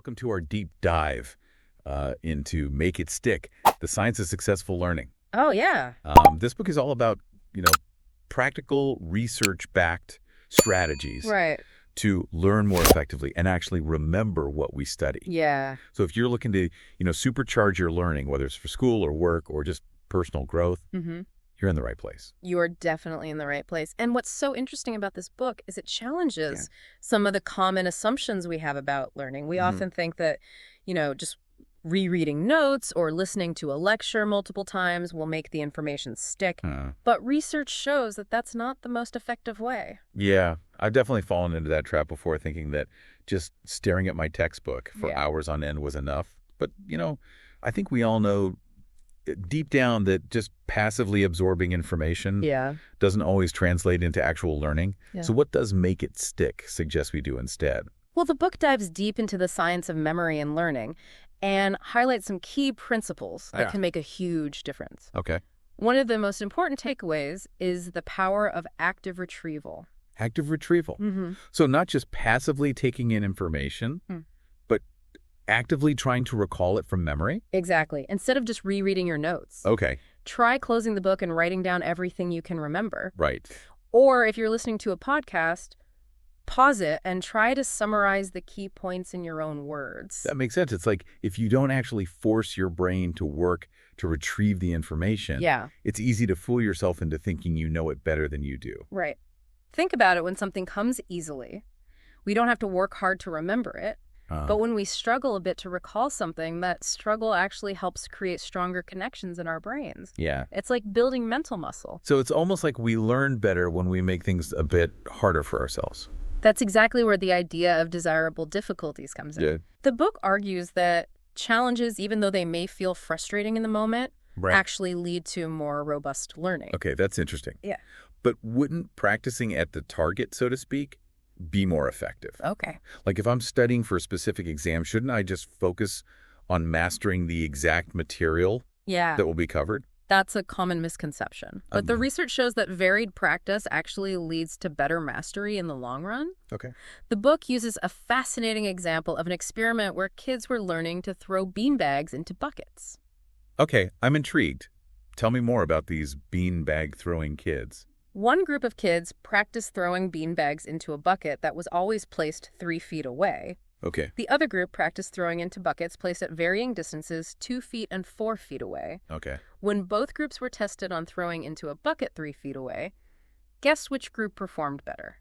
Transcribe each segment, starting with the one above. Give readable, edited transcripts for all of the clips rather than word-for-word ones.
welcome to our deep dive into Make It Stick, the Science of Successful Learning. Oh, yeah. This book is all about, practical research-backed strategies Right. to learn more effectively and actually remember what we study. Yeah. So if you're looking to, supercharge your learning, whether it's for school or work or just personal growth, you're in the right place. You're definitely in the right place. And what's so interesting about this book is it challenges some of the common assumptions we have about learning. We often think that, just rereading notes or listening to a lecture multiple times will make the information stick. But research shows that that's not the most effective way. Yeah, I've definitely fallen into that trap before, thinking that just staring at my textbook for hours on end was enough. But, I think we all know deep down that just passively absorbing information doesn't always translate into actual learning. So what does make it stick suggest we do instead? Well, the book dives deep into the science of memory and learning and highlights some key principles that can make a huge difference. Okay. One of the most important takeaways is the power of active retrieval. Active retrieval. So not just passively taking in information, but actively trying to recall it from memory? Exactly. Instead of just rereading your notes. Okay. Try closing the book and writing down everything you can remember. Right. Or if you're listening to a podcast, pause it and try to summarize the key points in your own words. That makes sense. It's like if you don't actually force your brain to work to retrieve the information, it's easy to fool yourself into thinking you know it better than you do. Right. Think about it when something comes easily. We don't have to work hard to remember it. But when we struggle a bit to recall something, that struggle actually helps create stronger connections in our brains. Yeah. It's like building mental muscle. So it's almost like we learn better when we make things a bit harder for ourselves. That's exactly where the idea of desirable difficulties comes in. Yeah. The book argues that challenges, even though they may feel frustrating in the moment, actually lead to more robust learning. Okay, that's interesting. Yeah. But wouldn't practicing at the target, so to speak, be more effective? Okay. Like if I'm studying for a specific exam, shouldn't I just focus on mastering the exact material that will be covered? That's a common misconception. But the research shows that varied practice actually leads to better mastery in the long run. Okay. The book uses a fascinating example of an experiment where kids were learning to throw beanbags into buckets. Okay, I'm intrigued. Tell me more about these beanbag throwing kids. One group of kids practiced throwing beanbags into a bucket that was always placed 3 feet away. Okay. The other group practiced throwing into buckets placed at varying distances 2 feet and 4 feet away. Okay. When both groups were tested on throwing into a bucket 3 feet away, guess which group performed better?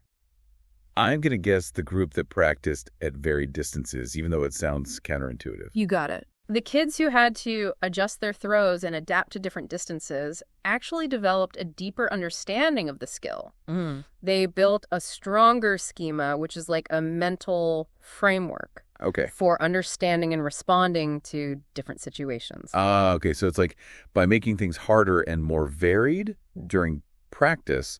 I'm going to guess the group that practiced at varied distances, even though it sounds counterintuitive. You got it. The kids who had to adjust their throws and adapt to different distances actually developed a deeper understanding of the skill. They built a stronger schema, which is like a mental framework for understanding and responding to different situations. Okay. So it's like by making things harder and more varied during practice,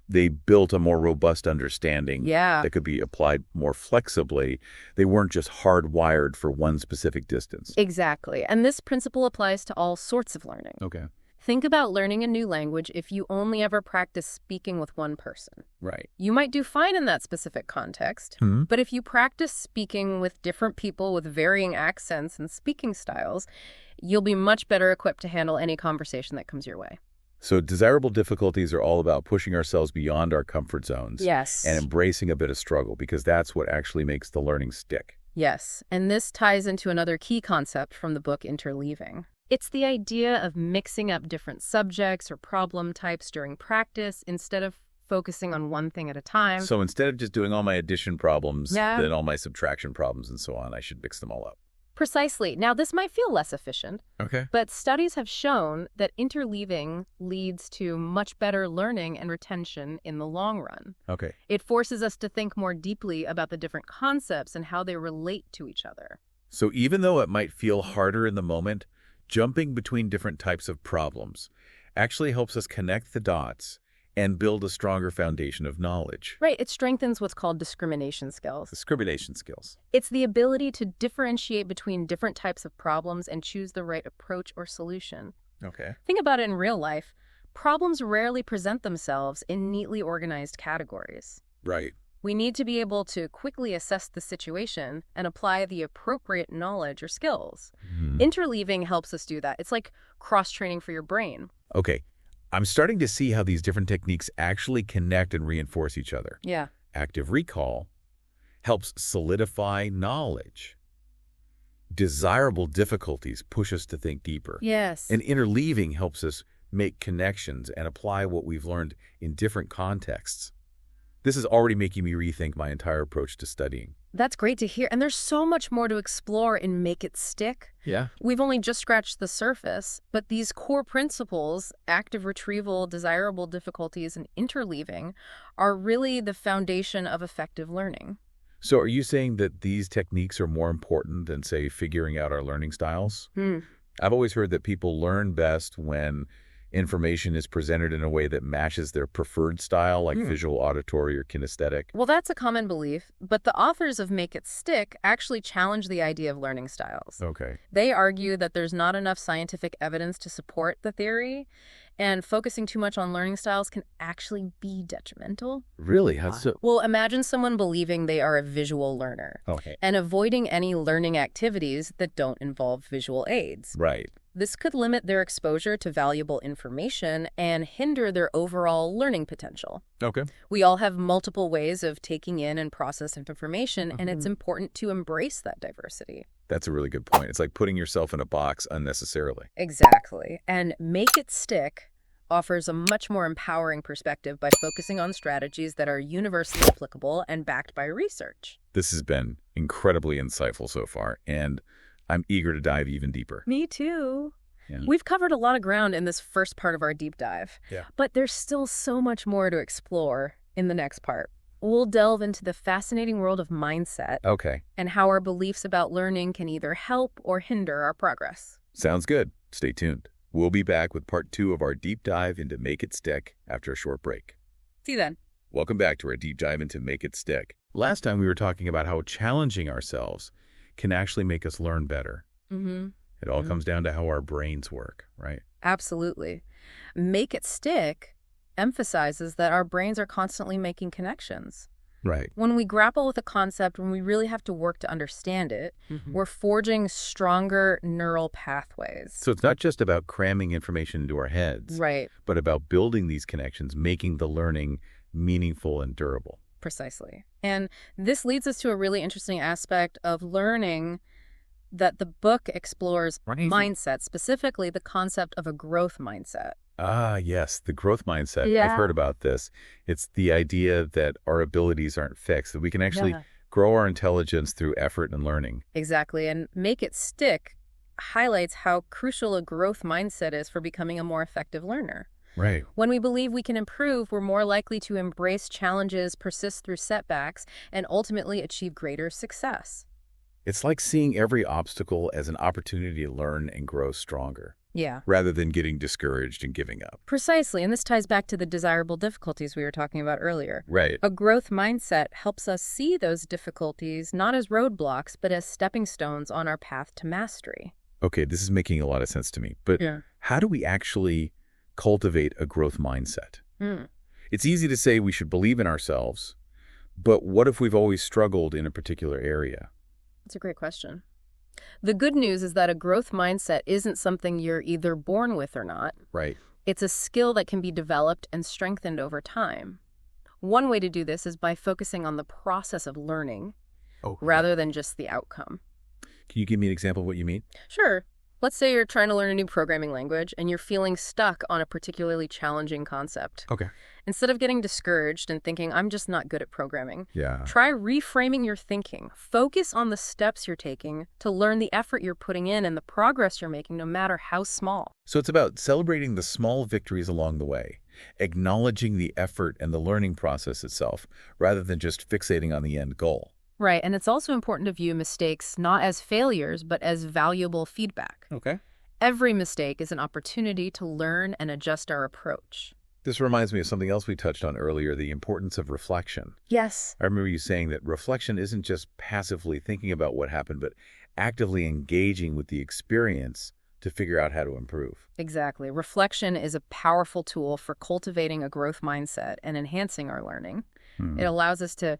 they built a more robust understanding that could be applied more flexibly. They weren't just hardwired for one specific distance. Exactly. And this principle applies to all sorts of learning. Okay. Think about learning a new language if you only ever practice speaking with one person. Right. You might do fine in that specific context, but if you practice speaking with different people with varying accents and speaking styles, you'll be much better equipped to handle any conversation that comes your way. So desirable difficulties are all about pushing ourselves beyond our comfort zones. Yes. And embracing a bit of struggle, because that's what actually makes the learning stick. Yes. And this ties into another key concept from the book Interleaving. It's the idea of mixing up different subjects or problem types during practice instead of focusing on one thing at a time. So instead of just doing all my addition problems, then all my subtraction problems and so on, I should mix them all up. Precisely. Now, this might feel less efficient, Okay. but studies have shown that interleaving leads to much better learning and retention in the long run. Okay. It forces us to think more deeply about the different concepts and how they relate to each other. So even though it might feel harder in the moment, jumping between different types of problems actually helps us connect the dots and build a stronger foundation of knowledge. Right. It strengthens what's called discrimination skills. Discrimination skills. It's the ability to differentiate between different types of problems and choose the right approach or solution. Okay. Think about it in real life. Problems rarely present themselves in neatly organized categories. Right. We need to be able to quickly assess the situation and apply the appropriate knowledge or skills. Interleaving helps us do that. It's like cross-training for your brain. Okay, I'm starting to see how these different techniques actually connect and reinforce each other. Yeah. Active recall helps solidify knowledge. Desirable difficulties push us to think deeper. Yes. And interleaving helps us make connections and apply what we've learned in different contexts. This is already making me rethink my entire approach to studying. That's great to hear. And there's so much more to explore in Make It Stick. Yeah. We've only just scratched the surface, but these core principles, active retrieval, desirable difficulties, and interleaving, are really the foundation of effective learning. So are you saying that these techniques are more important than, say, figuring out our learning styles? I've always heard that people learn best when information is presented in a way that matches their preferred style, like visual, auditory, or kinesthetic. Well, that's a common belief, but the authors of Make It Stick actually challenge the idea of learning styles. Okay. They argue that there's not enough scientific evidence to support the theory, and focusing too much on learning styles can actually be detrimental. Really? How so? Well, imagine someone believing they are a visual learner and avoiding any learning activities that don't involve visual aids. Right. This could limit their exposure to valuable information and hinder their overall learning potential. Okay. We all have multiple ways of taking in and processing information, and it's important to embrace that diversity. That's a really good point. It's like putting yourself in a box unnecessarily. Exactly. And Make It Stick offers a much more empowering perspective by focusing on strategies that are universally applicable and backed by research. This has been incredibly insightful so far, and I'm eager to dive even deeper. Me too. Yeah. We've covered a lot of ground in this first part of our deep dive, but there's still so much more to explore in the next part. We'll delve into the fascinating world of mindset and how our beliefs about learning can either help or hinder our progress. Sounds good. Stay tuned. We'll be back with part 2 of our deep dive into Make It Stick after a short break. See you then. Welcome back to our deep dive into Make It Stick. Last time we were talking about how challenging ourselves can actually make us learn better. It all comes down to how our brains work, right? Absolutely. Make It Stick emphasizes that our brains are constantly making connections. Right. When we grapple with a concept, when we really have to work to understand it, we're forging stronger neural pathways. So it's not just about cramming information into our heads, but about building these connections, making the learning meaningful and durable. Precisely. And this leads us to a really interesting aspect of learning that the book explores mindset, specifically the concept of a growth mindset. Ah, yes, the growth mindset. I've heard about this. It's the idea that our abilities aren't fixed, that we can actually grow our intelligence through effort and learning. Exactly. And Make It Stick highlights how crucial a growth mindset is for becoming a more effective learner. Right. When we believe we can improve, we're more likely to embrace challenges, persist through setbacks, and ultimately achieve greater success. It's like seeing every obstacle as an opportunity to learn and grow stronger. Yeah. Rather than getting discouraged and giving up. Precisely. And this ties back to the desirable difficulties we were talking about earlier. Right. A growth mindset helps us see those difficulties not as roadblocks, but as stepping stones on our path to mastery. Okay, this is making a lot of sense to me. But how do we actually cultivate a growth mindset? It's easy to say we should believe in ourselves, but what if we've always struggled in a particular area? That's a great question. The good news is that a growth mindset isn't something you're either born with or not. Right. It's a skill that can be developed and strengthened over time. One way to do this is by focusing on the process of learning rather than just the outcome. Can you give me an example of what you mean? Sure. Let's say you're trying to learn a new programming language and you're feeling stuck on a particularly challenging concept. Okay. Instead of getting discouraged and thinking, I'm just not good at programming, Yeah. try reframing your thinking. Focus on the steps you're taking to learn the effort you're putting in and the progress you're making, no matter how small. So it's about celebrating the small victories along the way, acknowledging the effort and the learning process itself, rather than just fixating on the end goal. Right, and it's also important to view mistakes not as failures, but as valuable feedback. Okay. Every mistake is an opportunity to learn and adjust our approach. This reminds me of something else we touched on earlier, the importance of reflection. Yes. I remember you saying that reflection isn't just passively thinking about what happened, but actively engaging with the experience to figure out how to improve. Exactly. Reflection is a powerful tool for cultivating a growth mindset and enhancing our learning. It allows us to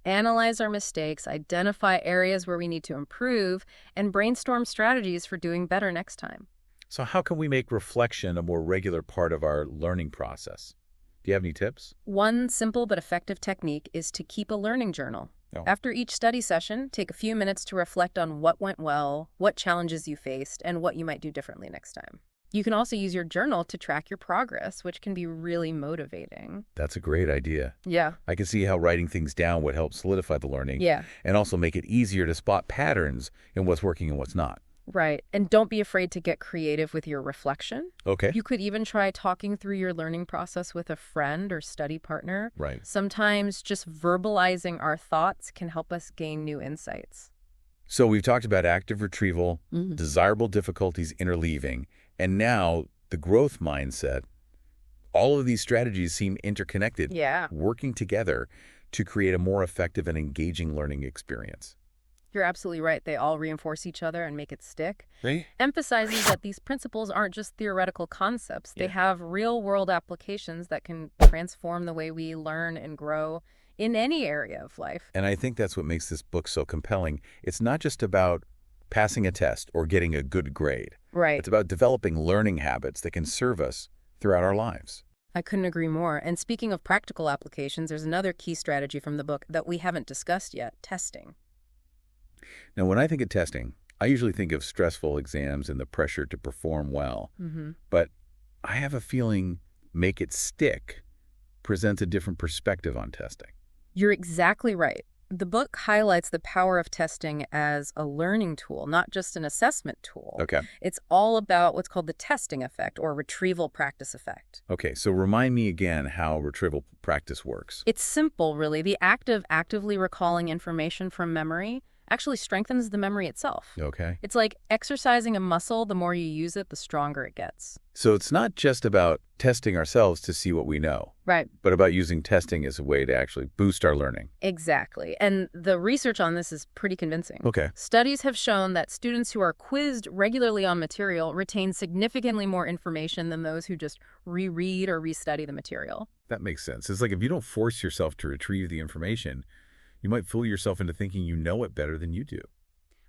analyze our mistakes, identify areas where we need to improve, and brainstorm strategies for doing better next time. So how can we make reflection a more regular part of our learning process? Do you have any tips? One simple but effective technique is to keep a learning journal. Oh. After each study session, take a few minutes to reflect on what went well, what challenges you faced, and what you might do differently next time. You can also use your journal to track your progress, which can be really motivating. That's a great idea. Yeah. I can see how writing things down would help solidify the learning. Yeah. And also make it easier to spot patterns in what's working and what's not. Right. And don't be afraid to get creative with your reflection. Okay. You could even try talking through your learning process with a friend or study partner. Right. Sometimes just verbalizing our thoughts can help us gain new insights. So we've talked about active retrieval, desirable difficulties interleaving, and now the growth mindset. All of these strategies seem interconnected, working together to create a more effective and engaging learning experience. You're absolutely right. They all reinforce each other and make it stick. Right? Emphasizing that these principles aren't just theoretical concepts. They have real-world applications that can transform the way we learn and grow in any area of life. And I think that's what makes this book so compelling. It's not just about passing a test or getting a good grade. Right. It's about developing learning habits that can serve us throughout our lives. I couldn't agree more. And speaking of practical applications, there's another key strategy from the book that we haven't discussed yet, testing. Now, when I think of testing, I usually think of stressful exams and the pressure to perform well. But I have a feeling Make It Stick presents a different perspective on testing. You're exactly right. The book highlights the power of testing as a learning tool, not just an assessment tool. Okay. It's all about what's called the testing effect or retrieval practice effect. Okay, so remind me again how retrieval practice works. It's simple, really. The act of actively recalling information from memory actually strengthens the memory itself. Okay. It's like exercising a muscle. The more you use it, the stronger it gets. So it's not just about testing ourselves to see what we know. Right. But about using testing as a way to actually boost our learning. Exactly. And the research on this is pretty convincing. Okay. Studies have shown that students who are quizzed regularly on material retain significantly more information than those who just reread or restudy the material. That makes sense. It's like if you don't force yourself to retrieve the information, you might fool yourself into thinking you know it better than you do.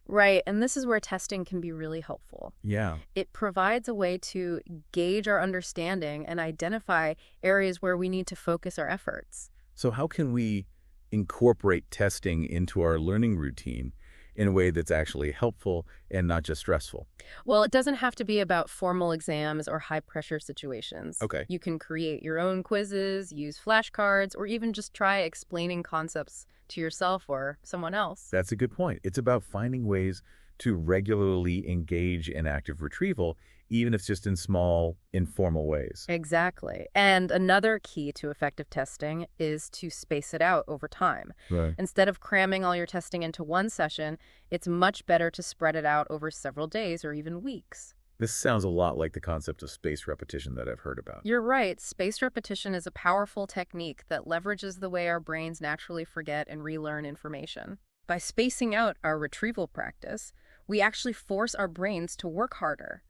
Right, and this is where testing can be really helpful. Yeah. It provides a way to gauge our understanding and identify areas where we need to focus our efforts. So how can we incorporate testing into our learning routine in a way that's actually helpful and not just stressful? Well, it doesn't have to be about formal exams or high-pressure situations. Okay. You can create your own quizzes, use flashcards, or even just try explaining concepts to yourself or someone else. That's a good point. It's about finding ways to regularly engage in active retrieval, even if it's just in small, informal ways. Exactly. And another key to effective testing is to space it out over time. Right. Instead of cramming all your testing into one session, it's much better to spread it out over several days or even weeks. This sounds a lot like the concept of spaced repetition that I've heard about. You're right. Spaced repetition is a powerful technique that leverages the way our brains naturally forget and relearn information. By spacing out our retrieval practice, we actually force our brains to work harder,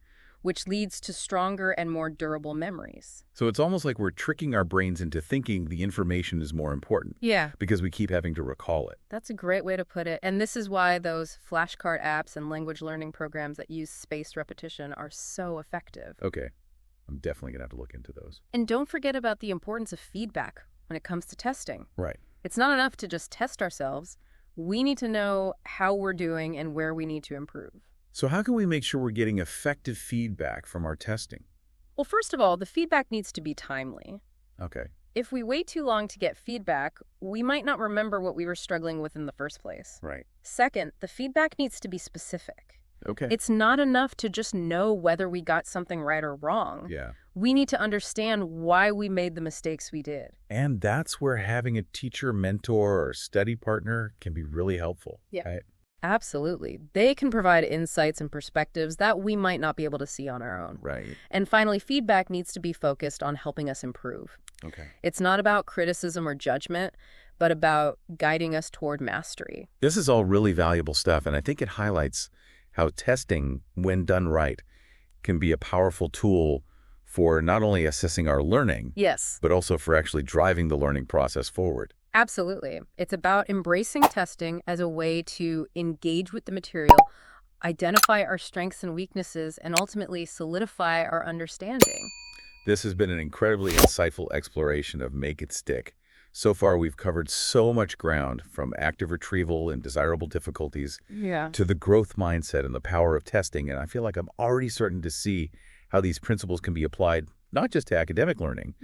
which leads to stronger and more durable memories. So it's almost like we're tricking our brains into thinking the information is more important. Yeah. Because we keep having to recall it. That's a great way to put it. And this is why those flashcard apps and language learning programs that use spaced repetition are so effective. Okay. I'm definitely going to have to look into those. And don't forget about the importance of feedback when it comes to testing. Right. It's not enough to just test ourselves. We need to know how we're doing and where we need to improve. So how can we make sure we're getting effective feedback from our testing? Well, first of all, the feedback needs to be timely. Okay. If we wait too long to get feedback, we might not remember what we were struggling with in the first place. Right. Second, the feedback needs to be specific. Okay. It's not enough to just know whether we got something right or wrong. Yeah. We need to understand why we made the mistakes we did. And that's where having a teacher, mentor, or study partner can be really helpful. Yeah. Right? Absolutely. They can provide insights and perspectives that we might not be able to see on our own. Right. And finally, feedback needs to be focused on helping us improve. Okay. It's not about criticism or judgment, but about guiding us toward mastery. This is all really valuable stuff, and I think it highlights how testing, when done right, can be a powerful tool for not only assessing our learning, Yes. but also for actually driving the learning process forward. Absolutely. It's about embracing testing as a way to engage with the material, identify our strengths and weaknesses, and ultimately solidify our understanding. This has been an incredibly insightful exploration of Make It Stick. So far, we've covered so much ground, from active retrieval and desirable difficulties Yeah. to the growth mindset and the power of testing, and I feel like I'm already starting to see how these principles can be applied not just to academic learning,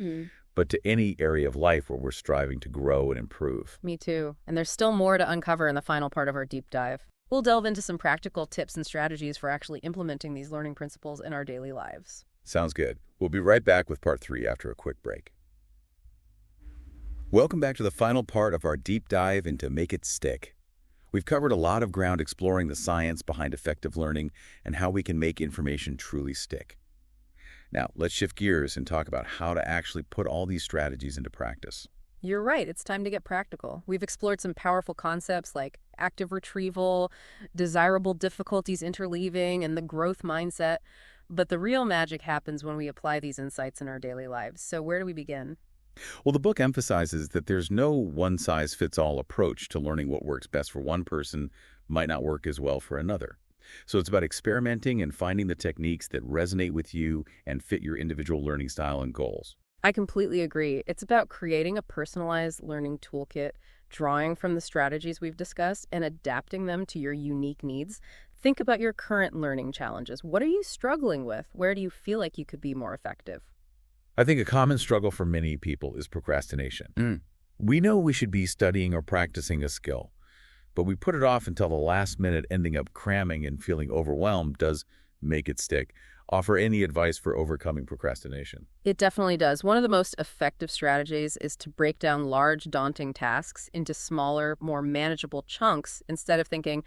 but to any area of life where we're striving to grow and improve. Me too. And there's still more to uncover in the final part of our deep dive. We'll delve into some practical tips and strategies for actually implementing these learning principles in our daily lives. Sounds good. We'll be right back with part 3 after a quick break. Welcome back to the final part of our deep dive into Make It Stick. We've covered a lot of ground exploring the science behind effective learning and how we can make information truly stick. Now, let's shift gears and talk about how to actually put all these strategies into practice. You're right. It's time to get practical. We've explored some powerful concepts like active retrieval, desirable difficulties interleaving, and the growth mindset. But the real magic happens when we apply these insights in our daily lives. So where do we begin? Well, the book emphasizes that there's no one-size-fits-all approach to learning. What works best for one person might not work as well for another. So it's about experimenting and finding the techniques that resonate with you and fit your individual learning style and goals. I completely agree. It's about creating a personalized learning toolkit, drawing from the strategies we've discussed, and adapting them to your unique needs. Think about your current learning challenges. What are you struggling with? Where do you feel like you could be more effective? I think a common struggle for many people is procrastination. We know we should be studying or practicing a skill, but we put it off until the last minute, ending up cramming and feeling overwhelmed. Does Make It Stick offer any advice for overcoming procrastination? It definitely does. One of the most effective strategies is to break down large, daunting tasks into smaller, more manageable chunks. Instead of thinking,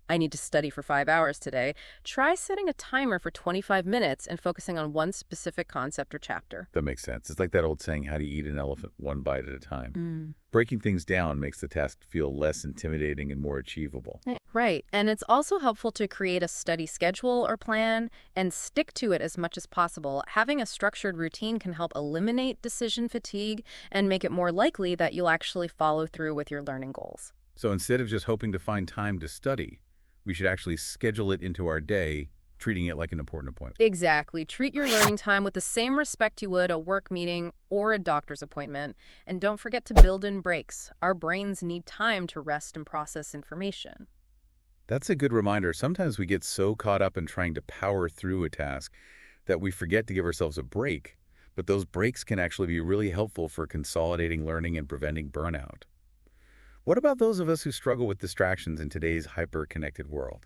I need to study for 5 hours today, try setting a timer for 25 minutes and focusing on one specific concept or chapter. That makes sense. It's like that old saying, how do you eat an elephant? One bite at a time. Breaking things down makes the task feel less intimidating and more achievable. Right. And it's also helpful to create a study schedule or plan and stick to it as much as possible. Having a structured routine can help eliminate decision fatigue and make it more likely that you'll actually follow through with your learning goals. So instead of just hoping to find time to study, we should actually schedule it into our day, treating it like an important appointment. Exactly. Treat your learning time with the same respect you would a work meeting or a doctor's appointment. And don't forget to build in breaks. Our brains need time to rest and process information. That's a good reminder. Sometimes we get so caught up in trying to power through a task that we forget to give ourselves a break. But those breaks can actually be really helpful for consolidating learning and preventing burnout. What about those of us who struggle with distractions in today's hyper-connected world?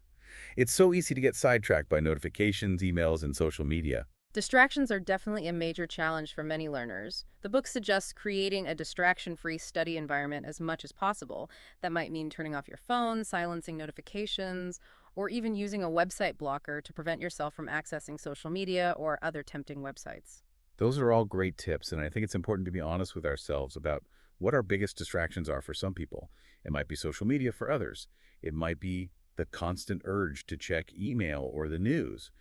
It's so easy to get sidetracked by notifications, emails, and social media. Distractions are definitely a major challenge for many learners. The book suggests creating a distraction-free study environment as much as possible. That might mean turning off your phone, silencing notifications, or even using a website blocker to prevent yourself from accessing social media or other tempting websites. Those are all great tips, and I think it's important to be honest with ourselves about what our biggest distractions are for some people. It might be social media for others. It might be the constant urge to check email or the news.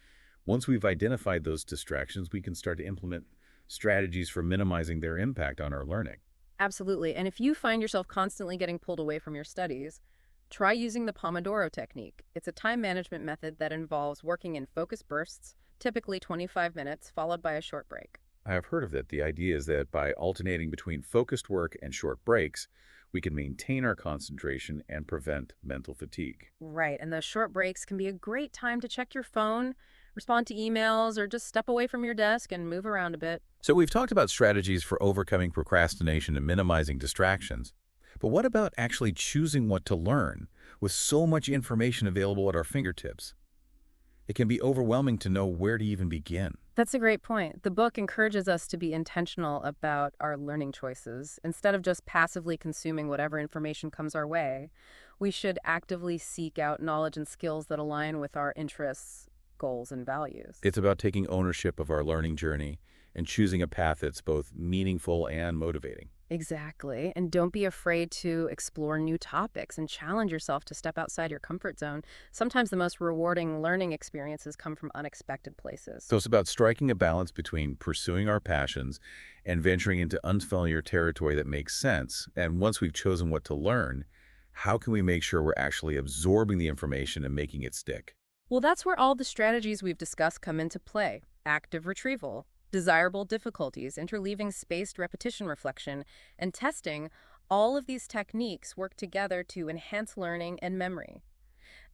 Once we've identified those distractions, we can start to implement strategies for minimizing their impact on our learning. Absolutely. And if you find yourself constantly getting pulled away from your studies, try using the Pomodoro technique. It's a time management method that involves working in focused bursts, typically 25 minutes, followed by a short break. I have heard of it. The idea is that by alternating between focused work and short breaks, we can maintain our concentration and prevent mental fatigue. Right. And those short breaks can be a great time to check your phone, respond to emails, or just step away from your desk and move around a bit. So we've talked about strategies for overcoming procrastination and minimizing distractions. But what about actually choosing what to learn with so much information available at our fingertips? It can be overwhelming to know where to even begin. That's a great point. The book encourages us to be intentional about our learning choices. Instead of just passively consuming whatever information comes our way, we should actively seek out knowledge and skills that align with our interests, goals, and values. It's about taking ownership of our learning journey and choosing a path that's both meaningful and motivating. Exactly. And don't be afraid to explore new topics and challenge yourself to step outside your comfort zone. Sometimes the most rewarding learning experiences come from unexpected places. So it's about striking a balance between pursuing our passions and venturing into unfamiliar territory that makes sense. And once we've chosen what to learn, how can we make sure we're actually absorbing the information and making it stick? Well, that's where all the strategies we've discussed come into play. Active retrieval, desirable difficulties, interleaving spaced repetition reflection, and testing. All of these techniques work together to enhance learning and memory.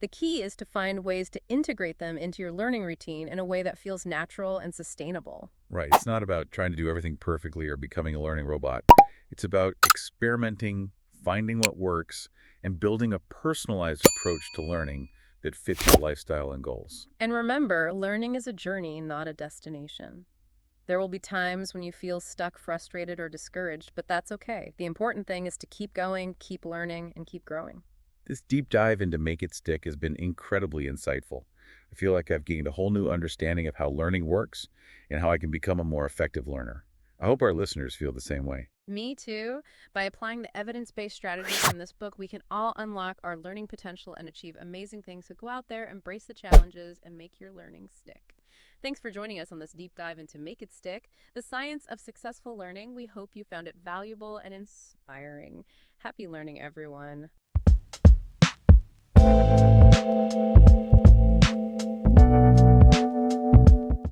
The key is to find ways to integrate them into your learning routine in a way that feels natural and sustainable. Right. It's not about trying to do everything perfectly or becoming a learning robot. It's about experimenting, finding what works, and building a personalized approach to learning that fits your lifestyle and goals. And remember, learning is a journey, not a destination. There will be times when you feel stuck, frustrated, or discouraged, but that's okay. The important thing is to keep going, keep learning, and keep growing. This deep dive into Make It Stick has been incredibly insightful. I feel like I've gained a whole new understanding of how learning works and how I can become a more effective learner. I hope our listeners feel the same way. Me too. By applying the evidence-based strategies from this book, we can all unlock our learning potential and achieve amazing things. So go out there, embrace the challenges, and make your learning stick. Thanks for joining us on this deep dive into Make It Stick, the science of successful learning. We hope you found it valuable and inspiring. Happy learning, everyone.